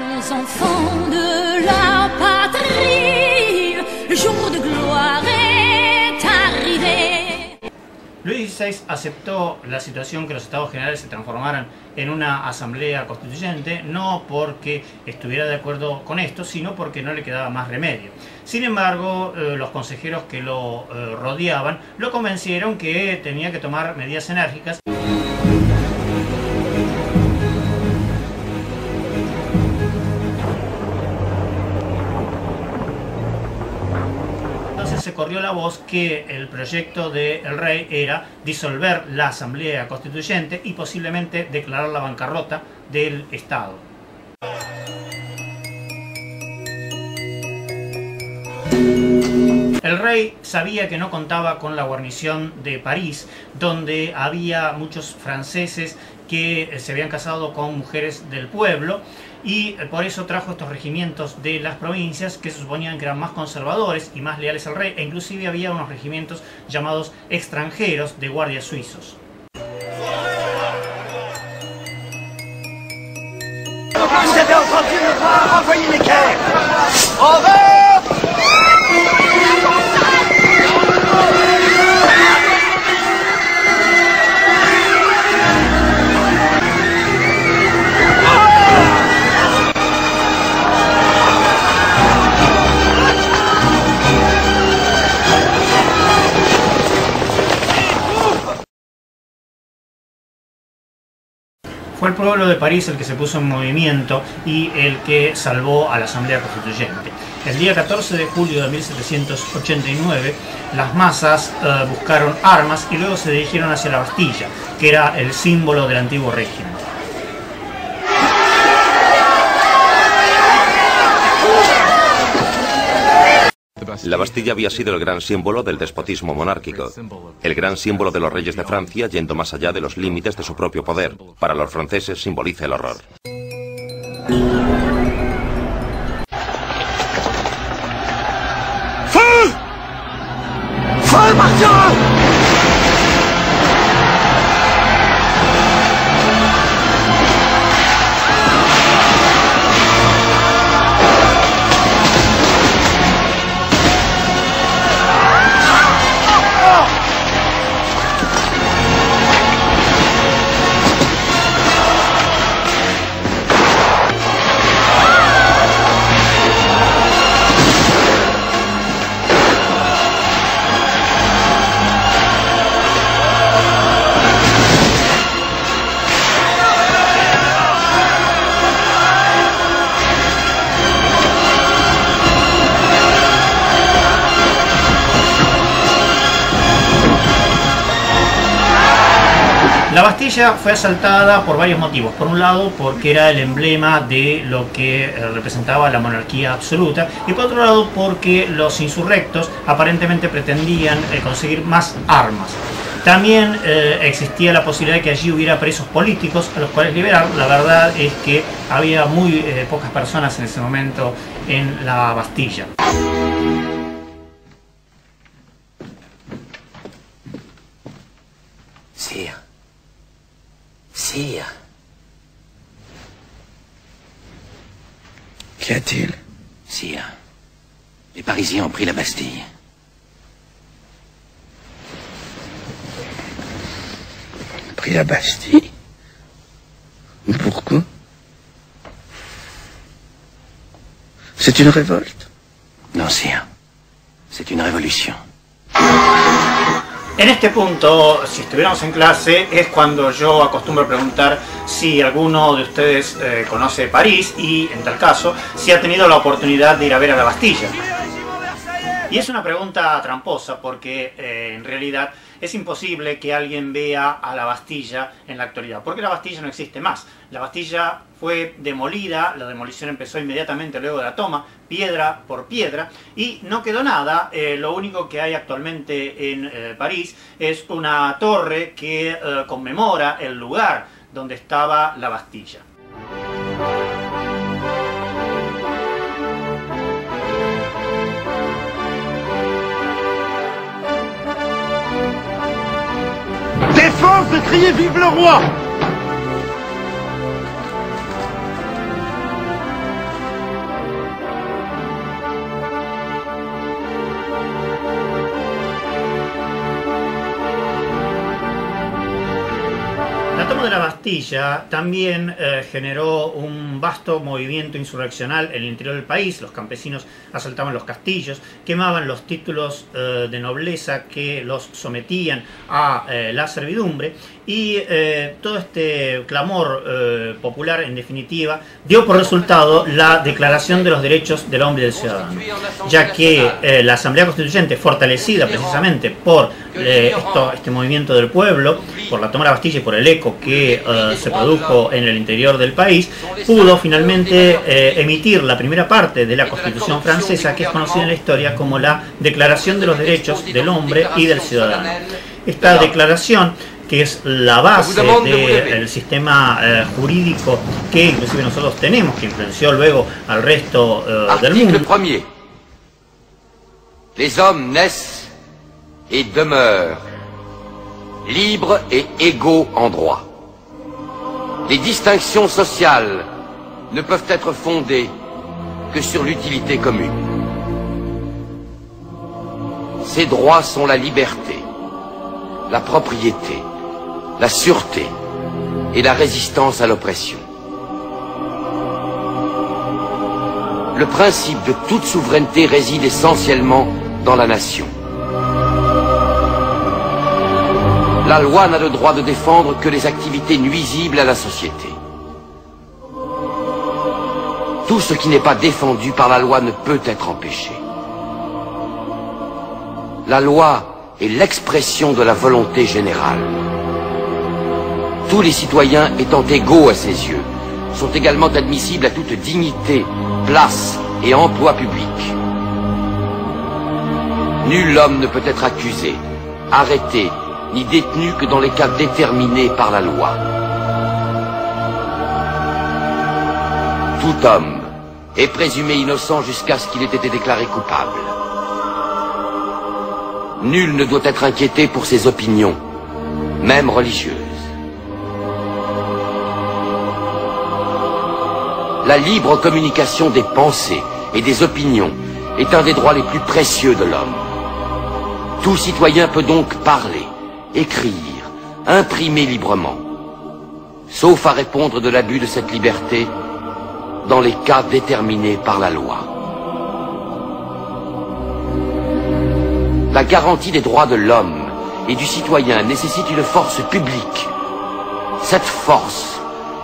Allons enfants de la patrie, le jour de gloire est arrivé. Luis XVI aceptó la situación que los Estados Generales se transformaran en una asamblea constituyente, no porque estuviera de acuerdo con esto, sino porque no le quedaba más remedio. Sin embargo, los consejeros que lo rodeaban lo convencieron que tenía que tomar medidas enérgicas. Se corrió la voz que el proyecto del rey era disolver la Asamblea Constituyente y posiblemente declarar la bancarrota del Estado. El rey sabía que no contaba con la guarnición de París, donde había muchos franceses que se habían casado con mujeres del pueblo, y por eso trajo estos regimientos de las provincias que se suponían que eran más conservadores y más leales al rey, e inclusive había unos regimientos llamados extranjeros de guardias suizos. Fue el pueblo de París el que se puso en movimiento y el que salvó a la Asamblea Constituyente. El día 14 de julio de 1789, las masas buscaron armas y luego se dirigieron hacia la Bastilla, que era el símbolo del antiguo régimen. La Bastilla había sido el gran símbolo del despotismo monárquico, el gran símbolo de los reyes de Francia yendo más allá de los límites de su propio poder. Para los franceses simboliza el horror. ¡Feu! ¡Feu, Martin! La Bastilla fue asaltada por varios motivos. Por un lado, porque era el emblema de lo que representaba la monarquía absoluta, y por otro lado, porque los insurrectos aparentemente pretendían conseguir más armas. También existía la posibilidad de que allí hubiera presos políticos a los cuales liberar. La verdad es que había muy pocas personas en ese momento en la Bastilla. Sire. Sire. Qu'y a-t-il? Sire, les Parisiens ont pris la Bastille. Pris la Bastille? Pourquoi? C'est une révolte? Non, sire. C'est une révolution. En este punto, si estuviéramos en clase, es cuando yo acostumbro preguntar si alguno de ustedes conoce París y, en tal caso, si ha tenido la oportunidad de ir a ver a la Bastilla. Y es una pregunta tramposa porque, en realidad, es imposible que alguien vea a la Bastilla en la actualidad, porque la Bastilla no existe más. La Bastilla fue demolida, la demolición empezó inmediatamente luego de la toma, piedra por piedra, y no quedó nada. Lo único que hay actualmente en París es una torre que conmemora el lugar donde estaba la Bastilla. Défense de crier vive le roi! Bastilla también generó un vasto movimiento insurreccional en el interior del país. Los campesinos asaltaban los castillos, quemaban los títulos de nobleza que los sometían a la servidumbre, y todo este clamor popular, en definitiva, dio por resultado la Declaración de los Derechos del Hombre y del Ciudadano, ya que la Asamblea Constituyente, fortalecida precisamente por este movimiento del pueblo, por la toma de la Bastilla y por el eco que se produjo en el interior del país, pudo finalmente emitir la primera parte de la Constitución francesa, que es conocida en la historia como la Declaración de los Derechos del Hombre y del Ciudadano. Esta declaración, que es la base del sistema jurídico que inclusive nosotros tenemos, que influenció luego al resto del mundo. Article 1er. Les hommes naissent et demeurent libres et égaux en droit. Les distinctions sociales ne peuvent être fondées que sur l'utilité commune. Ces droits sont la liberté, la propriété, la sûreté et la résistance à l'oppression. Le principe de toute souveraineté réside essentiellement dans la nation. La loi n'a le droit de défendre que les activités nuisibles à la société. Tout ce qui n'est pas défendu par la loi ne peut être empêché. La loi est l'expression de la volonté générale. Tous les citoyens étant égaux à ses yeux, sont également admissibles à toute dignité, place et emploi public. Nul homme ne peut être accusé, arrêté, ni détenu que dans les cas déterminés par la loi. Tout homme est présumé innocent jusqu'à ce qu'il ait été déclaré coupable. Nul ne doit être inquiété pour ses opinions, même religieuses. La libre communication des pensées et des opinions est un des droits les plus précieux de l'homme. Tout citoyen peut donc parler, écrire, imprimer librement, sauf à répondre de l'abus de cette liberté dans les cas déterminés par la loi. La garantie des droits de l'homme et du citoyen nécessite une force publique. Cette force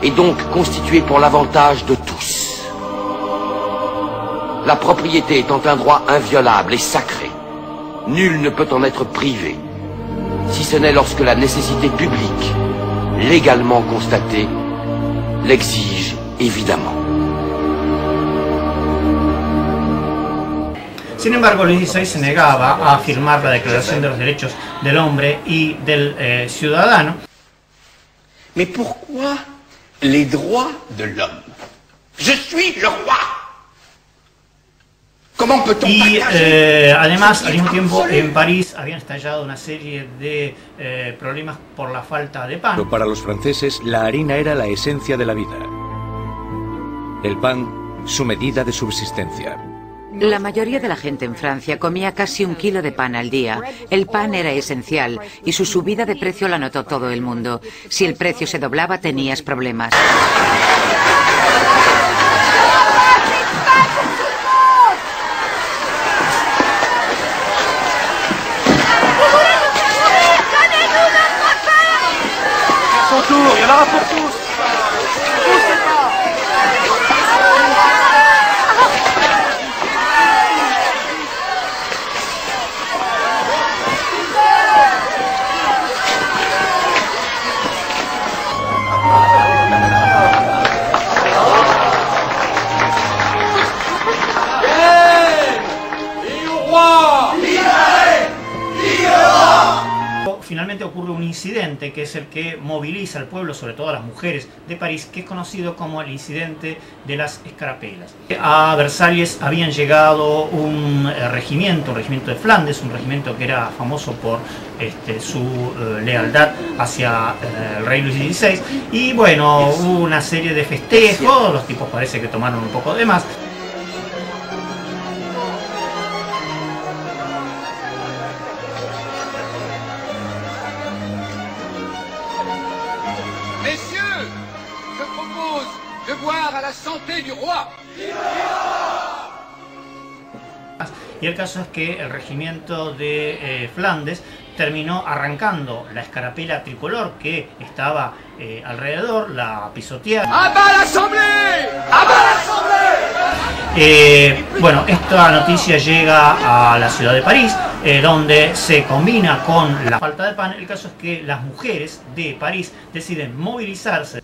est donc constituée pour l'avantage de tous. La propriété étant un droit inviolable et sacré, nul ne peut en être privé, si ce n'est lorsque la nécessité publique, légalement constatée, l'exige évidemment. Sin embargo, Luis XVI se negaba a firmar la Declaración de los Derechos del Hombre y del Ciudadano. Mais pourquoi les droits de l'homme? Je suis le roi. ¿Cómo peut-on Y partager? además, al mismo tiempo, en París habían estallado una serie de problemas por la falta de pan. Pero para los franceses, la harina era la esencia de la vida. El pan, su medida de subsistencia. La mayoría de la gente en Francia comía casi 1 kilo de pan al día. El pan era esencial y su subida de precio la notó todo el mundo. Si el precio se doblaba, tenías problemas. Finalmente ocurre un incidente que es el que moviliza al pueblo, sobre todo a las mujeres de París, que es conocido como el incidente de las escarapelas. A Versalles habían llegado un regimiento de Flandes, un regimiento que era famoso por su lealtad hacia el rey Luis XVI, y bueno, hubo una serie de festejos, los tipos parece que tomaron un poco de más. Messieurs, santé du roi! Y el caso es que el regimiento de Flandes terminó arrancando la escarapela tricolor que estaba alrededor, la pisotearon. ¡Abat l'Assemblée! ¡Abat l'Assemblée! Bueno, esta noticia llega a la ciudad de París, donde se combina con la falta de pan. El caso es que las mujeres de París deciden movilizarse.